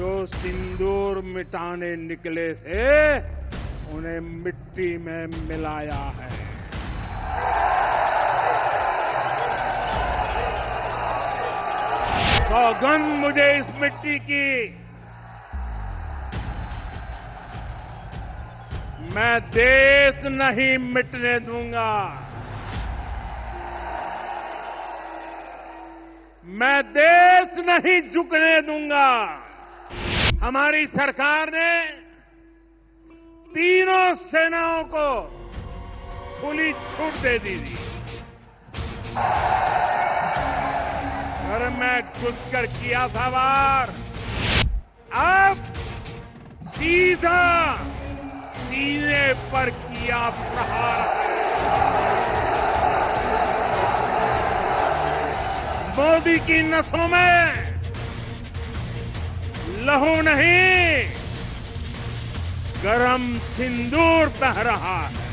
जो सिंदूर मिटाने निकले थे उन्हें मिट्टी में मिलाया है। सौगंध मुझे इस मिट्टी की, मैं देश नहीं मिटने दूंगा। मैं देश नहीं झुकने दूंगा। हमारी सरकार ने तीनों सेनाओं को खुली छूट दे दी थी। और मैं घुसकर किया था वार, अब सीधा सीने पर किया प्रहार। मोदी की नसों में लहू नहीं, गरम सिंदूर बह रहा है।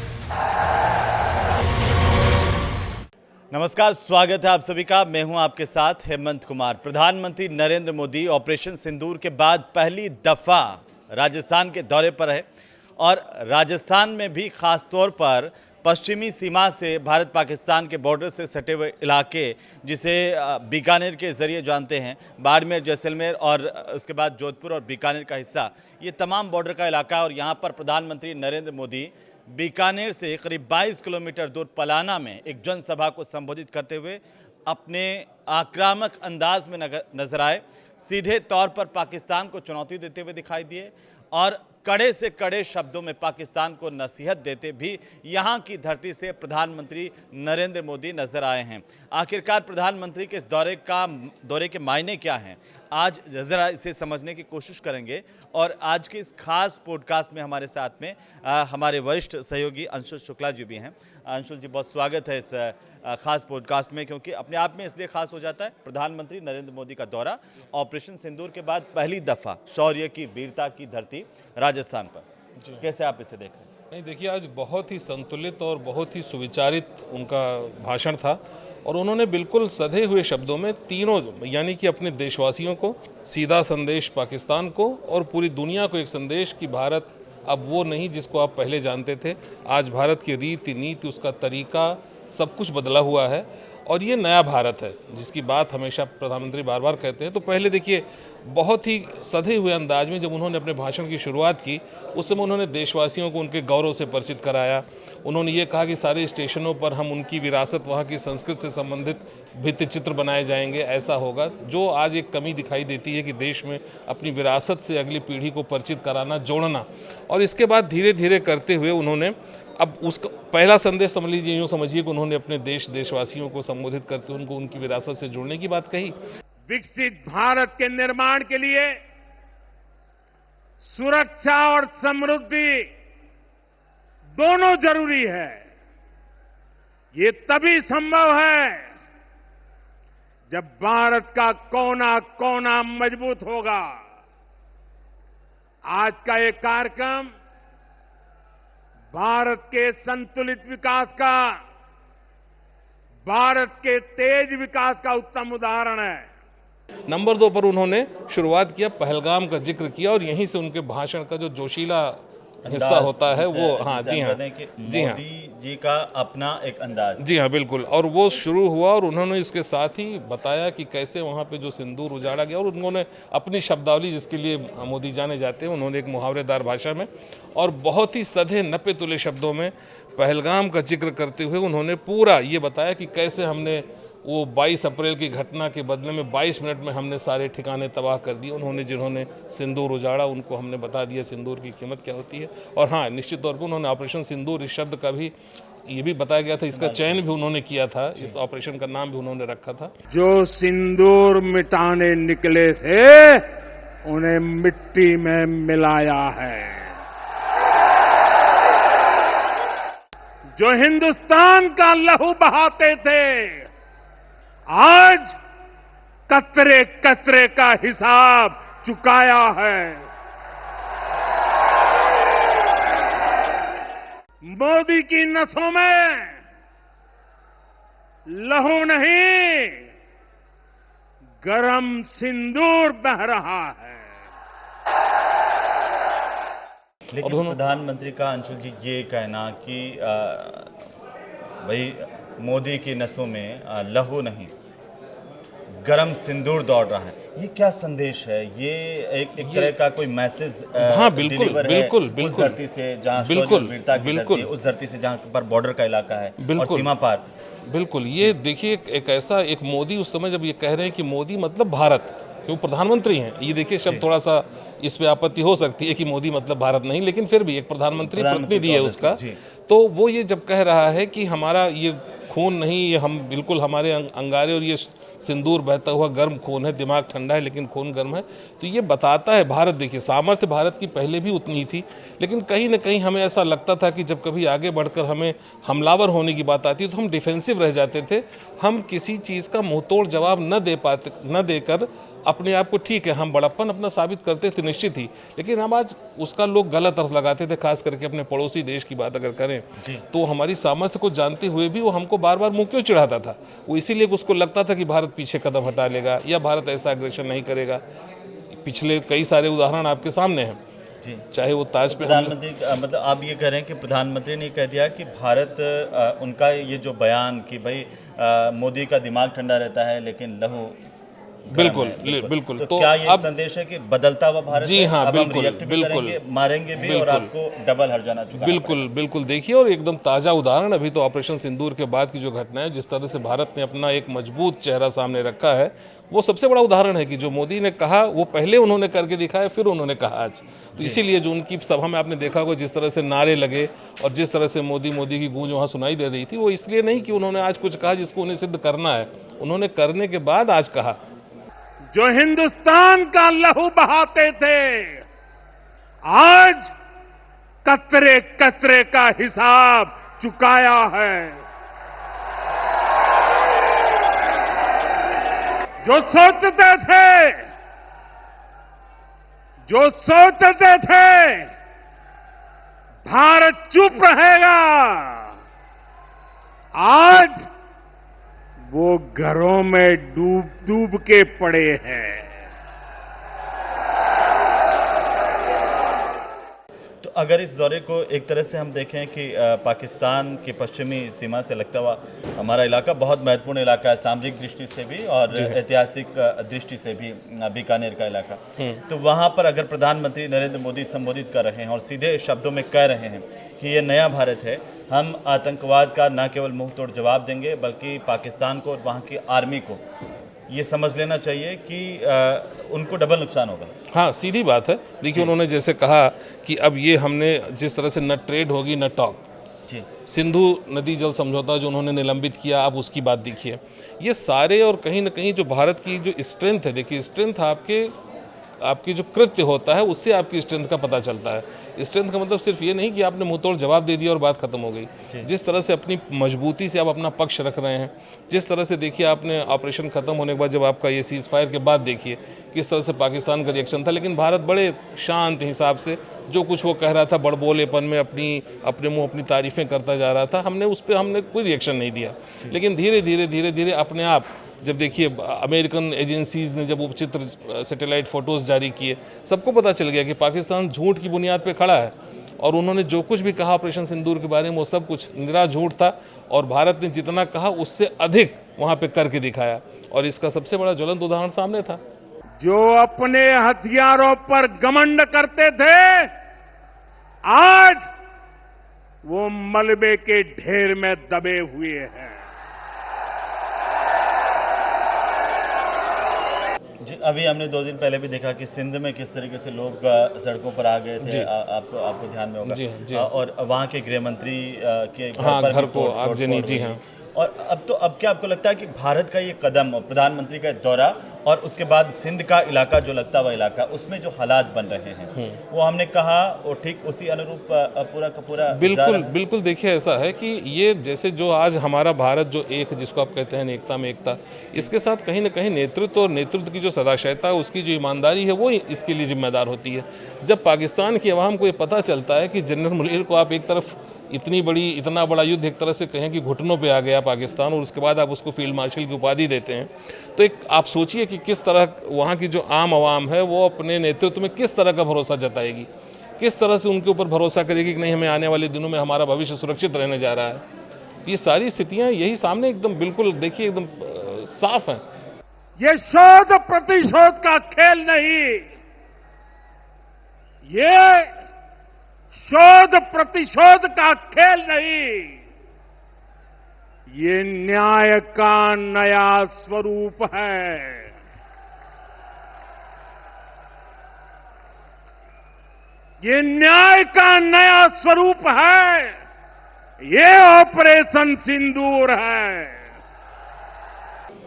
नमस्कार, स्वागत है आप सभी का। मैं हूं आपके साथ हेमंत कुमार। प्रधानमंत्री नरेंद्र मोदी ऑपरेशन सिंदूर के बाद पहली दफा राजस्थान के दौरे पर है और राजस्थान में भी खास तौर पर पश्चिमी सीमा से भारत पाकिस्तान के बॉर्डर से सटे हुए इलाके, जिसे बीकानेर के ज़रिए जानते हैं, बाड़मेर, जैसलमेर और उसके बाद जोधपुर और बीकानेर का हिस्सा, ये तमाम बॉर्डर का इलाका है। और यहाँ पर प्रधानमंत्री नरेंद्र मोदी बीकानेर से करीब 22 किलोमीटर दूर पलाना में एक जनसभा को संबोधित करते हुए अपने आक्रामक अंदाज में नजर आए। सीधे तौर पर पाकिस्तान को चुनौती देते हुए दिखाई दिए और कड़े से कड़े शब्दों में पाकिस्तान को नसीहत देते भी यहाँ की धरती से प्रधानमंत्री नरेंद्र मोदी नजर आए हैं। आखिरकार प्रधानमंत्री के इस दौरे के मायने क्या हैं, आज ज़रा इसे समझने की कोशिश करेंगे। और आज के इस खास पॉडकास्ट में हमारे साथ में हमारे वरिष्ठ सहयोगी अंशुल शुक्ला जी भी हैं। अंशुल जी, बहुत स्वागत है इस खास पॉडकास्ट में, क्योंकि अपने आप में इसलिए खास हो जाता है प्रधानमंत्री नरेंद्र मोदी का दौरा ऑपरेशन सिंदूर के बाद पहली दफ़ा शौर्य की, वीरता की धरती राजस्थान पर। कैसे आप इसे देख रहे हैं? नहीं, देखिए, आज बहुत ही संतुलित और बहुत ही सुविचारित उनका भाषण था और उन्होंने बिल्कुल सधे हुए शब्दों में तीनों, यानी कि अपने देशवासियों को सीधा संदेश, पाकिस्तान को और पूरी दुनिया को एक संदेश कि भारत अब वो नहीं जिसको आप पहले जानते थे। आज भारत की रीति नीति, उसका तरीका, सब कुछ बदला हुआ है और ये नया भारत है जिसकी बात हमेशा प्रधानमंत्री बार बार कहते हैं। तो पहले देखिए, बहुत ही सधे हुए अंदाज में जब उन्होंने अपने भाषण की शुरुआत की, उस समय उन्होंने देशवासियों को उनके गौरव से परिचित कराया। उन्होंने ये कहा कि सारे स्टेशनों पर हम उनकी विरासत, वहाँ की संस्कृति से संबंधित भित्ति चित्र बनाए जाएंगे। ऐसा होगा, जो आज एक कमी दिखाई देती है कि देश में अपनी विरासत से अगली पीढ़ी को परिचित कराना, जोड़ना। और इसके बाद धीरे धीरे करते हुए उन्होंने अब उसका पहला संदेश समझ लीजिए, यूँ समझिए कि उन्होंने अपने देशवासियों को संबोधित करते हुए उनको उनकी विरासत से जुड़ने की बात कही। विकसित भारत के निर्माण के लिए सुरक्षा और समृद्धि दोनों जरूरी है। ये तभी संभव है जब भारत का कोना कोना मजबूत होगा। आज का ये कार्यक्रम भारत के संतुलित विकास का, भारत के तेज विकास का उत्तम उदाहरण है। नंबर 2 पर उन्होंने शुरुआत किया, पहलगाम का जिक्र किया और यहीं से उनके भाषण का जो जोशीला हिस्सा होता है वो, हाँ जी हाँ, जी हाँ, मोदी जी का अपना एक अंदाज, जी हाँ बिल्कुल। और वो शुरू हुआ और उन्होंने इसके साथ ही बताया कि कैसे वहाँ पे जो सिंदूर उजाड़ा गया। और उन्होंने अपनी शब्दावली, जिसके लिए मोदी जाने जाते हैं, उन्होंने एक मुहावरेदार भाषा में और बहुत ही सधे नपे तुले शब्दों में पहलगाम का जिक्र करते हुए उन्होंने पूरा ये बताया कि कैसे हमने वो 22 अप्रैल की घटना के बदले में 22 मिनट में हमने सारे ठिकाने तबाह कर दिए। उन्होंने जिन्होंने सिंदूर उजाड़ा उनको हमने बता दिया सिंदूर की कीमत क्या होती है। और हाँ, निश्चित तौर पर उन्होंने ऑपरेशन सिंदूर, इस शब्द का भी ये भी बताया गया था, इसका चयन भी उन्होंने किया था, इस ऑपरेशन का नाम भी उन्होंने रखा था। जो सिंदूर मिटाने निकले थे उन्हें मिट्टी में मिलाया है। जो हिंदुस्तान का लहू बहाते थे, आज कतरे कतरे का हिसाब चुकाया है। मोदी की नसों में लहू नहीं, गरम सिंदूर बह रहा है। लेकिन प्रधानमंत्री का अंशुल जी ये कहना कि भाई मोदी की नसों में लहू नहीं गरम सिंदूर दौड़ रहा है, ये क्या संदेश है? ये एक तरह का कोई मैसेज हाँ बिल्कुल डिलीवर बिल्कुल है बिल्कुल उस धरती से जहाँ बिल्कुल वीरता की धरती है, उस धरती से जहाँ पर बॉर्डर का इलाका है और सीमा पार। बिल्कुल, ये देखिए एक ऐसा एक मोदी उस समय जब ये कह रहे हैं कि मोदी मतलब भारत, क्यों प्रधानमंत्री हैं, ये देखिए शब्द थोड़ा सा इस पे आपत्ति हो सकती है कि मोदी मतलब भारत नहीं, लेकिन फिर भी एक प्रधानमंत्री प्रतिनिधि है उसका, तो वो ये जब कह रहा है कि हमारा ये खून नहीं, ये हम बिल्कुल हमारे अंगारे और ये सिंदूर बहता हुआ गर्म खून है, दिमाग ठंडा है लेकिन खून गर्म है, तो ये बताता है भारत। देखिए सामर्थ्य भारत की पहले भी उतनी ही थी, लेकिन कहीं ना कहीं हमें ऐसा लगता था कि जब कभी आगे बढ़कर हमें हमलावर होने की बात आती तो हम डिफेंसिव रह जाते थे, हम किसी चीज़ का मुंहतोड़ जवाब न देकर अपने आप को ठीक है हम बड़प्पन अपना साबित करते थे निश्चित ही, लेकिन हम आज उसका लोग गलत अर्थ लगाते थे, खास करके अपने पड़ोसी देश की बात अगर करें तो हमारी सामर्थ्य को जानते हुए भी वो हमको बार बार मुंह क्यों चिढ़ाता था? वो इसीलिए उसको लगता था कि भारत पीछे कदम हटा लेगा या भारत ऐसा एग्रेशन नहीं करेगा। पिछले कई सारे उदाहरण आपके सामने हैं, चाहे वो ताज पे प्रधानमंत्री मतलब आप ये कह रहे हैं कि प्रधानमंत्री ने कह दिया कि भारत उनका ये जो बयान कि भाई मोदी का दिमाग ठंडा रहता है लेकिन लहू बिल्कुल बिल्कुल, तो क्या ये संदेश है कि बदलता हुआ भारत जी हाँ बिल्कुल बिल्कुल मारेंगे भी और आपको डबल हर्जाना चुकाना बिल्कुल बिल्कुल। देखिए और एकदम ताज़ा उदाहरण अभी तो ऑपरेशन सिंदूर के बाद की जो घटना है, जिस तरह से भारत ने अपना एक मजबूत चेहरा सामने रखा है, वो सबसे बड़ा उदाहरण है कि जो मोदी ने कहा वो पहले उन्होंने करके दिखाया, फिर उन्होंने कहा आज। तो इसीलिए जो उनकी सभा में आपने देखा होगा जिस तरह से नारे लगे और जिस तरह से मोदी मोदी की गूंज वहाँ सुनाई दे रही थी, वो इसलिए नहीं कि उन्होंने आज कुछ कहा जिसको उन्हें सिद्ध करना है, उन्होंने करने के बाद आज कहा। जो हिंदुस्तान का लहू बहाते थे आज कतरे कतरे का हिसाब चुकाया है। जो सोचते थे भारत चुप रहेगा, आज वो घरों में डूब के पड़े हैं। तो अगर इस दौरे को एक तरह से हम देखें कि पाकिस्तान की पश्चिमी सीमा से लगता हुआ हमारा इलाका बहुत महत्वपूर्ण इलाका है, सामरिक दृष्टि से भी और ऐतिहासिक दृष्टि से भी, बीकानेर का इलाका, तो वहाँ पर अगर प्रधानमंत्री नरेंद्र मोदी संबोधित कर रहे हैं और सीधे शब्दों में कह रहे हैं कि ये नया भारत है, हम आतंकवाद का न केवल मुंह तोड़ जवाब देंगे बल्कि पाकिस्तान को और वहाँ की आर्मी को ये समझ लेना चाहिए कि उनको डबल नुकसान होगा। हाँ सीधी बात है। देखिए उन्होंने जैसे कहा कि अब ये हमने जिस तरह से न ट्रेड होगी न टॉक, सिंधु नदी जल समझौता जो उन्होंने निलंबित किया, आप उसकी बात देखिए, ये सारे और कहीं ना कहीं जो भारत की जो स्ट्रेंथ है, देखिए स्ट्रेंथ आपकी जो कृत्य होता है उससे आपकी स्ट्रेंथ का पता चलता है। स्ट्रेंथ का मतलब सिर्फ ये नहीं कि आपने मुंहतोड़ जवाब दे दिया और बात खत्म हो गई। जिस तरह से अपनी मजबूती से आप अपना पक्ष रख रहे हैं, जिस तरह से देखिए आपने ऑपरेशन खत्म होने के बाद जब आपका ये सीज फायर के बाद देखिए किस तरह से पाकिस्तान का रिएक्शन था, लेकिन भारत बड़े शांत हिसाब से जो कुछ वो कह रहा था बड़बोलेपन में अपने मुँह अपनी तारीफें करता जा रहा था, हमने कोई रिएक्शन नहीं दिया। लेकिन धीरे धीरे अपने आप जब देखिए अमेरिकन एजेंसीज ने जब उपचित्र सैटेलाइट फोटोज़ जारी किए, सबको पता चल गया कि पाकिस्तान झूठ की बुनियाद पे खड़ा है और उन्होंने जो कुछ भी कहा ऑपरेशन सिंदूर के बारे में वो सब कुछ निरा झूठ था और भारत ने जितना कहा उससे अधिक वहाँ पे करके दिखाया और इसका सबसे बड़ा ज्वलंत उदाहरण सामने था। जो अपने हथियारों पर घमंड करते थे आज वो मलबे के ढेर में दबे हुए हैं। जी अभी हमने 2 दिन पहले भी देखा कि सिंध में किस तरीके से लोग सड़कों पर आ गए थे, आपको ध्यान में होगा। जी। और वहाँ के गृह मंत्री के घर को आगजनी। जी हाँ। और अब क्या आपको लगता है कि भारत का ये कदम, प्रधानमंत्री का दौरा और उसके बाद सिंध का इलाका जो लगता हुआ इलाका, उसमें जो हालात बन रहे हैं वो हमने कहा वो ठीक उसी अनुरूप पूरा का पूरा बिल्कुल देखिए ऐसा है कि ये जैसे जो आज हमारा भारत जो एक जिसको आप कहते हैं एकता में एकता, इसके साथ कहीं ना कहीं नेतृत्व और नेतृत्व की जो सदाशयता है उसकी जो ईमानदारी है वो इसके लिए जिम्मेदार होती है। जब पाकिस्तान की अवाम को ये पता चलता है कि जनरल मुनीर को आप एक तरफ इतना बड़ा युद्ध एक तरह से कहें कि घुटनों पे आ गया पाकिस्तान और उसके बाद आप उसको फील्ड मार्शल की उपाधि देते हैं, तो एक आप सोचिए कि किस तरह वहाँ की जो आम आवाम है वो अपने नेतृत्व में किस तरह का भरोसा जताएगी। किस तरह से उनके ऊपर भरोसा करेगी कि नहीं हमें आने वाले दिनों में हमारा भविष्य सुरक्षित रहने जा रहा है। ये सारी स्थितियां यही सामने एकदम बिल्कुल देखिए एकदम साफ हैं। ये शोध प्रतिशोध का खेल नहीं, ये शोध प्रतिशोध का खेल नहीं, ये न्याय का नया स्वरूप है। ये न्याय का नया स्वरूप है, ये ऑपरेशन सिंदूर है।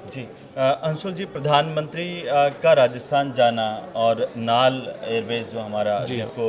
जी अंशुल जी, प्रधानमंत्री का राजस्थान जाना और नाल एयरबेस जो हमारा जिसको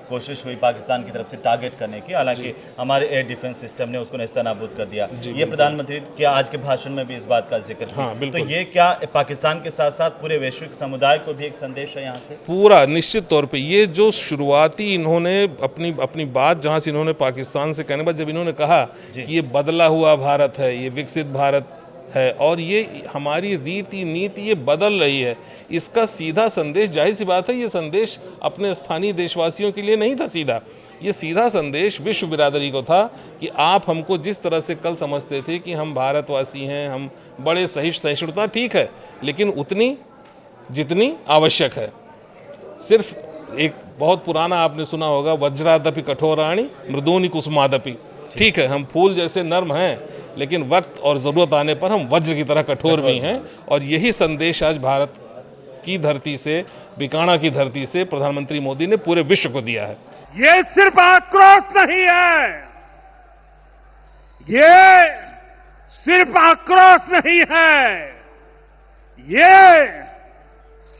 कोशिश हुई पाकिस्तान की तरफ से टारगेट करने की, हालांकि हमारे एयर डिफेंस सिस्टम ने उसको नेस्तनाबूद कर दिया। ये प्रधानमंत्री के आज के भाषण में भी इस बात का जिक्र किया। हाँ, तो ये क्या पाकिस्तान के साथ साथ पूरे वैश्विक समुदाय को भी एक संदेश है यहाँ से? पूरा निश्चित तौर पे ये जो शुरुआती इन्होंने अपनी बात जहाँ से इन्होंने पाकिस्तान से कहने के बाद जब इन्होंने कहा कि ये बदला हुआ भारत है, ये विकसित भारत है और ये हमारी रीति नीति ये बदल रही है, इसका सीधा संदेश, जाहिर सी बात है ये संदेश अपने स्थानीय देशवासियों के लिए नहीं था सीधा, ये सीधा संदेश विश्व बिरादरी को था कि आप हमको जिस तरह से कल समझते थे कि हम भारतवासी हैं, हम बड़े सहिष्णुता ठीक है, लेकिन उतनी जितनी आवश्यक है। सिर्फ एक बहुत पुराना आपने सुना होगा, वज्रादपि कठोराणि मृदूनि कुसुमादपि। ठीक है, हम फूल जैसे नर्म हैं, लेकिन वक्त और ज़रूरत आने पर हम वज्र की तरह कठोर भी हैं। और यही संदेश आज भारत की धरती से, बीकाणा की धरती से प्रधानमंत्री मोदी ने पूरे विश्व को दिया है। ये सिर्फ आक्रोश नहीं है, ये सिर्फ आक्रोश नहीं है, ये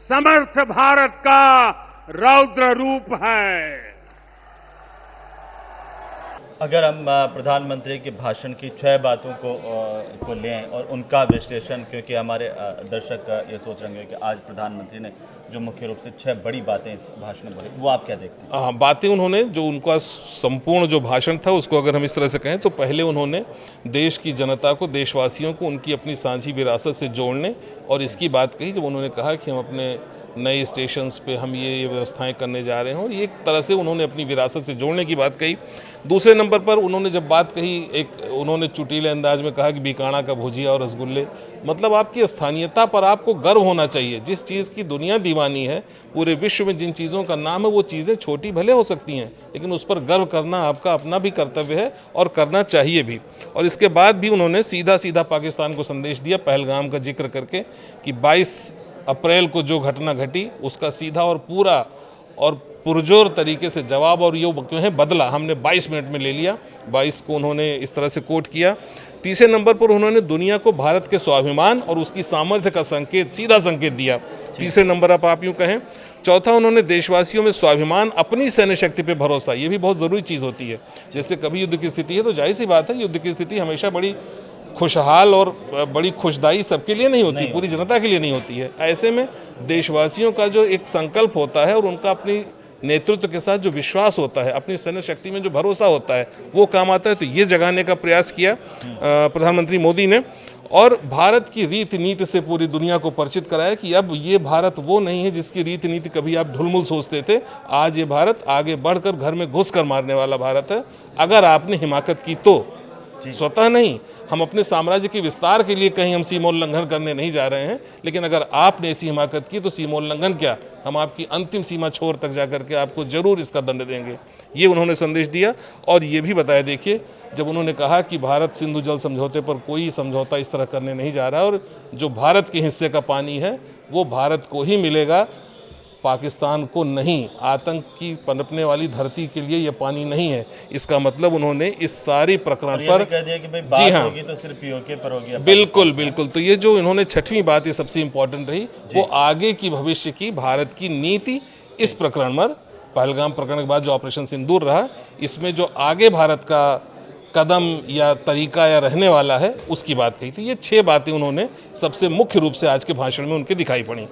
समर्थ भारत का रौद्र रूप है। अगर हम प्रधानमंत्री के भाषण की 6 बातों को लें और उनका विश्लेषण, क्योंकि हमारे दर्शक ये सोच रहे हैं कि आज प्रधानमंत्री ने जो मुख्य रूप से 6 बड़ी बातें इस भाषण में बोली, वो आप क्या देखते हैं? हाँ, बातें उन्होंने जो उनका संपूर्ण जो भाषण था उसको अगर हम इस तरह से कहें तो पहले उन्होंने देश की जनता को, देशवासियों को उनकी अपनी साझी विरासत से जोड़ने और इसकी बात कही जब उन्होंने कहा कि हम अपने नए स्टेशंस पे हम ये व्यवस्थाएं करने जा रहे हैं और ये एक तरह से उन्होंने अपनी विरासत से जोड़ने की बात कही। दूसरे नंबर पर उन्होंने जब बात कही, एक उन्होंने चुटीले अंदाज में कहा कि बीकाणा का भुजिया और रसगुल्ले, मतलब आपकी स्थानीयता पर आपको गर्व होना चाहिए। जिस चीज़ की दुनिया दीवानी है, पूरे विश्व में जिन चीज़ों का नाम है, वो चीज़ें छोटी भले हो सकती हैं, लेकिन उस पर गर्व करना आपका अपना भी कर्तव्य है और करना चाहिए भी। और इसके बाद भी उन्होंने सीधा सीधा पाकिस्तान को संदेश दिया, पहलगाम का जिक्र करके कि 22 अप्रैल को जो घटना घटी उसका सीधा और पूरा और पुरजोर तरीके से जवाब और ये क्यों है बदला हमने 22 मिनट में ले लिया। 22 को उन्होंने इस तरह से कोट किया। तीसरे नंबर पर उन्होंने दुनिया को भारत के स्वाभिमान और उसकी सामर्थ्य का संकेत, सीधा संकेत दिया। तीसरे नंबर पर आप यूँ कहें। चौथा, उन्होंने देशवासियों में स्वाभिमान, अपनी सैन्य शक्ति पे भरोसा, ये भी बहुत ज़रूरी चीज़ होती है। जैसे कभी युद्ध की स्थिति है तो जाहिर सी बात है युद्ध की स्थिति हमेशा बड़ी खुशहाल और बड़ी खुशदाई सबके लिए नहीं होती, पूरी जनता के लिए नहीं होती है। ऐसे में देशवासियों का जो एक संकल्प होता है और उनका अपनी नेतृत्व के साथ जो विश्वास होता है, अपनी सैन्य शक्ति में जो भरोसा होता है, वो काम आता है। तो ये जगाने का प्रयास किया प्रधानमंत्री मोदी ने और भारत की रीति नीति से पूरी दुनिया को परिचित कराया कि अब ये भारत वो नहीं है जिसकी रीति नीति कभी आप ढुलमुल सोचते थे। आज ये भारत आगे बढ़कर घर में घुस कर मारने वाला भारत है, अगर आपने हिमाकत की तो। स्वतः नहीं, हम अपने साम्राज्य के विस्तार के लिए कहीं हम सीमोल्लंघन करने नहीं जा रहे हैं, लेकिन अगर आपने ऐसी हिमाकत की तो सीमोल्लंघन क्या, हम आपकी अंतिम सीमा छोर तक जाकर के आपको जरूर इसका दंड देंगे। ये उन्होंने संदेश दिया। और ये भी बताया, देखिए जब उन्होंने कहा कि भारत सिंधु जल समझौते पर कोई समझौता इस तरह करने नहीं जा रहा और जो भारत के हिस्से का पानी है वो भारत को ही मिलेगा, पाकिस्तान को नहीं। आतंक की पनपने वाली धरती के लिए यह पानी नहीं है। इसका मतलब उन्होंने इस सारी प्रकरण पर कह दिया कि भाई बात होगी तो सिर्फ पीओके पर होगी। बिल्कुल बिल्कुल। तो ये जो इन्होंने 6वीं बात ये सबसे इंपॉर्टेंट रही, वो आगे की भविष्य की भारत की नीति इस प्रकरण पर, पहलगाम प्रकरण के बाद जो ऑपरेशन सिंदूर रहा, इसमें जो आगे भारत का कदम या तरीका या रहने वाला है उसकी बात कही। तो ये 6 बातें उन्होंने सबसे मुख्य रूप से आज के भाषण में उनके दिखाई पड़ी।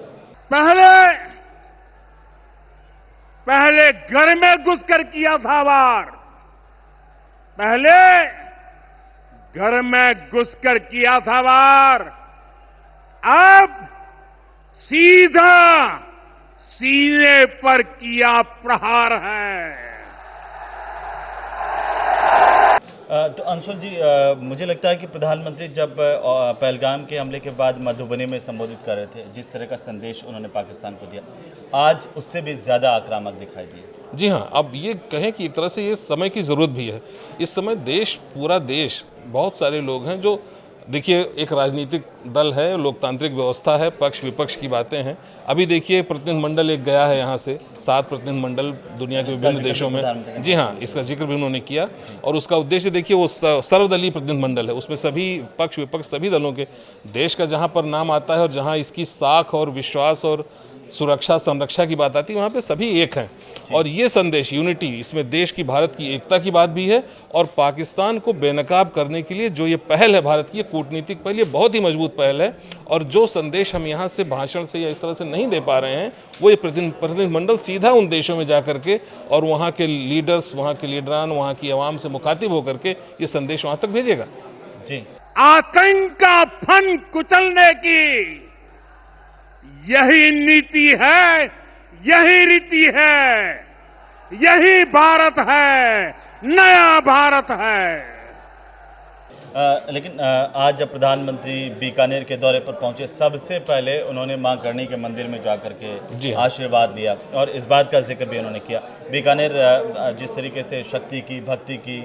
पहले घर में घुसकर किया था वार, पहले घर में घुसकर किया था वार, अब सीधा सीने पर किया प्रहार है। तो अंशुल जी, मुझे लगता है कि प्रधानमंत्री जब पहलगाम के हमले के बाद मधुबनी में संबोधित कर रहे थे, जिस तरह का संदेश उन्होंने पाकिस्तान को दिया, आज उससे भी ज़्यादा आक्रामक दिखाई दिए। जी हाँ, अब ये कहें कि एक तरह से ये समय की ज़रूरत भी है। इस समय देश, पूरा देश, बहुत सारे लोग हैं जो, देखिए, एक राजनीतिक दल है, लोकतांत्रिक व्यवस्था है, पक्ष विपक्ष की बातें हैं। अभी देखिए प्रतिनिधिमंडल एक गया है यहाँ से, 7 प्रतिनिधिमंडल दुनिया के विभिन्न देशों में। जी हाँ, इसका जिक्र भी उन्होंने किया और उसका उद्देश्य देखिए वो सर्वदलीय प्रतिनिधिमंडल है, उसमें सभी पक्ष विपक्ष सभी दलों के, देश का जहाँ पर नाम आता है और जहाँ इसकी साख और विश्वास और सुरक्षा संरक्षा की बात आती है, वहाँ पे सभी एक हैं। और ये संदेश यूनिटी, इसमें देश की, भारत की एकता की बात भी है और पाकिस्तान को बेनकाब करने के लिए जो ये पहल है भारत की, कूटनीतिक पहल, ये बहुत ही मजबूत पहल है। और जो संदेश हम यहाँ से भाषण से या इस तरह से नहीं दे पा रहे हैं, वो ये प्रतिनिधिमंडल सीधा उन देशों में जा करके और वहाँ के लीडर्स, वहाँ के लीडरान, वहाँ की आवाम से मुखातिब होकर के ये संदेश वहाँ तक भेजेगा। जी, आतंक का फन कुचलने की यही नीति है, यही रीति है, यही भारत है, नया भारत है। लेकिन आज जब प्रधानमंत्री बीकानेर के दौरे पर पहुंचे, सबसे पहले उन्होंने मां करणी के मंदिर में जाकर के आशीर्वाद लिया और इस बात का जिक्र भी उन्होंने किया। बीकानेर जिस तरीके से शक्ति की, भक्ति की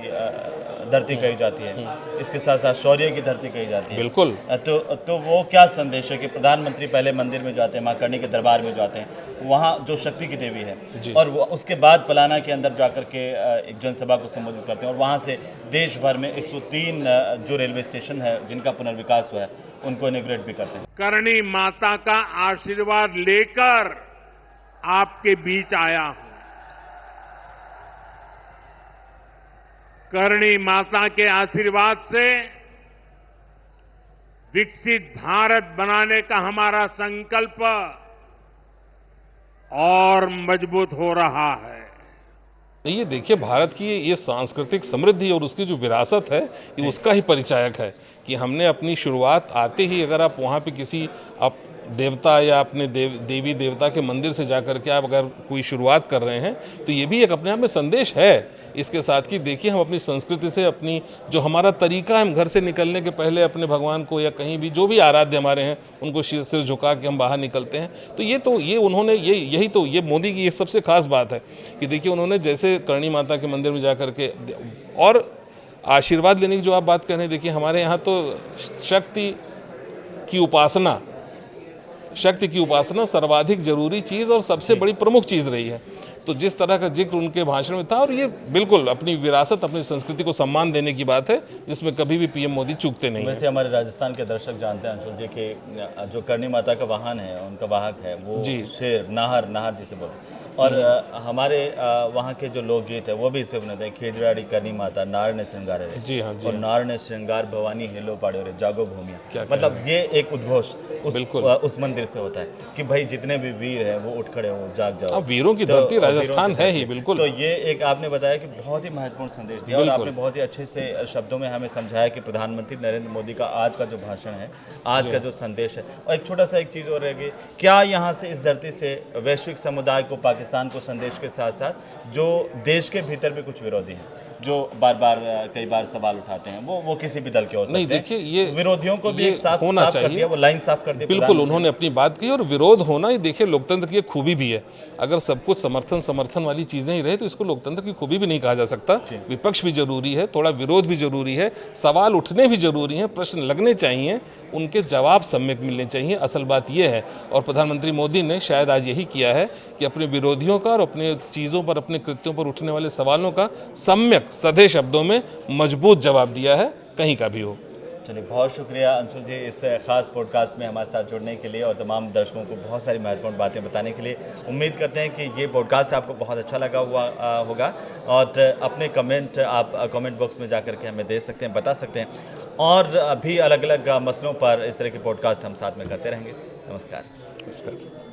धरती कही जाती है, इसके साथ साथ शौर्य की धरती कही जाती है। बिल्कुल। तो वो क्या संदेश है कि प्रधानमंत्री पहले मंदिर में जाते हैं, मां करणी के दरबार में जाते हैं, वहाँ जो शक्ति की देवी है, और उसके बाद पलाना के अंदर जाकर के एक जनसभा को संबोधित करते हैं और वहाँ से देश भर में 103 जो रेलवे स्टेशन है जिनका पुनर्विकास हुआ है उनको इनॉग्रेट भी करते हैं। करणी माता का आशीर्वाद लेकर आपके बीच आया हूं। करणी माता के आशीर्वाद से विकसित भारत बनाने का हमारा संकल्प और मजबूत हो रहा है। ये देखिए, भारत की ये सांस्कृतिक समृद्धि और उसकी जो विरासत है, ये उसका ही परिचायक है कि हमने अपनी शुरुआत आते ही, अगर आप वहाँ पे किसी आप देवता या अपने देवी देवता के मंदिर से जाकर के आप अगर कोई शुरुआत कर रहे हैं, तो ये भी एक अपने आप में संदेश है। इसके साथ कि देखिए, हम अपनी संस्कृति से, अपनी जो हमारा तरीका है, हम घर से निकलने के पहले अपने भगवान को या कहीं भी जो भी आराध्य हमारे हैं उनको सिर झुका के हम बाहर निकलते हैं। तो ये उन्होंने ये मोदी की ये सबसे खास बात है कि देखिए, उन्होंने जैसे करणी माता के मंदिर में जाकर के और आशीर्वाद लेने की जो आप बात कर रहे हैं, देखिए हमारे यहाँ तो शक्ति की उपासना सर्वाधिक जरूरी चीज़ और सबसे बड़ी प्रमुख चीज़ रही है। तो जिस तरह का जिक्र उनके भाषण में था, और ये बिल्कुल अपनी विरासत, अपनी संस्कृति को सम्मान देने की बात है, जिसमें कभी भी पीएम मोदी चूकते नहीं। वैसे हमारे राजस्थान के दर्शक जानते हैं अंशुल जी कि जो करणी माता का वाहन है, उनका वाहक है वो शेर, नाहर जिसे बोलते हैं। और हमारे वहाँ के जो लोकगीत है वो भी इस पे बनाते हैं, खेजड़ाड़ी करनी माता नार ने श्रृंगार रे। जी हाँ, और नार ने श्रृंगार भवानी हेलो पाड़ो रे जागो भूमि। मतलब ये एक उद्घोष उस मंदिर से होता है कि भाई जितने भी वीर हैं वो उठ खड़े हो, जाग जाओ। वीरों की धरती राजस्थान है ही। बिल्कुल। तो ये एक आपने बताया कि बहुत ही महत्वपूर्ण संदेश दिया और आपने बहुत ही अच्छे से शब्दों में हमें समझाया कि प्रधानमंत्री नरेंद्र मोदी का आज का जो भाषण है, आज का जो संदेश है। और एक छोटा सा एक चीज़ और रहेगी, क्या यहाँ से इस धरती से वैश्विक समुदाय को, पाकिस्तान को संदेश के साथ साथ जो देश के भीतर भी कुछ विरोधी हैं जो कई बार सवाल उठाते हैं, वो किसी भी दल के हो सकते हैं। नहीं, देखिए, ये विरोधियों को भी एक साफ होना कर दिया, वो लाइन साफ कर दी। बिल्कुल, उन्होंने अपनी बात कही और विरोध होना, ये देखिए लोकतंत्र की एक खूबी भी है। अगर सब कुछ समर्थन वाली चीजें ही रहे तो इसको लोकतंत्र की खूबी भी नहीं कहा जा सकता। विपक्ष भी जरूरी है, थोड़ा विरोध भी जरूरी है, सवाल उठने भी जरूरी है, प्रश्न लगने चाहिए, उनके जवाब सम्यक मिलने चाहिए। असल बात यह है, और प्रधानमंत्री मोदी ने शायद आज यही किया है कि अपने विरोधियों का और अपने चीज़ों पर, अपने कृत्यों पर उठने वाले सवालों का सम्यक सधे शब्दों में मजबूत जवाब दिया है, कहीं का भी हो। चलिए, बहुत शुक्रिया अंशुल जी इस खास पॉडकास्ट में हमारे साथ जुड़ने के लिए और तमाम दर्शकों को बहुत सारी महत्वपूर्ण बातें बताने के लिए। उम्मीद करते हैं कि ये पॉडकास्ट आपको बहुत अच्छा लगा होगा और अपने कमेंट आप कमेंट बॉक्स में जाकर के हमें दे सकते हैं, बता सकते हैं, और भी अलग अलग मसलों पर इस तरह के पॉडकास्ट हम साथ में करते रहेंगे। नमस्कार।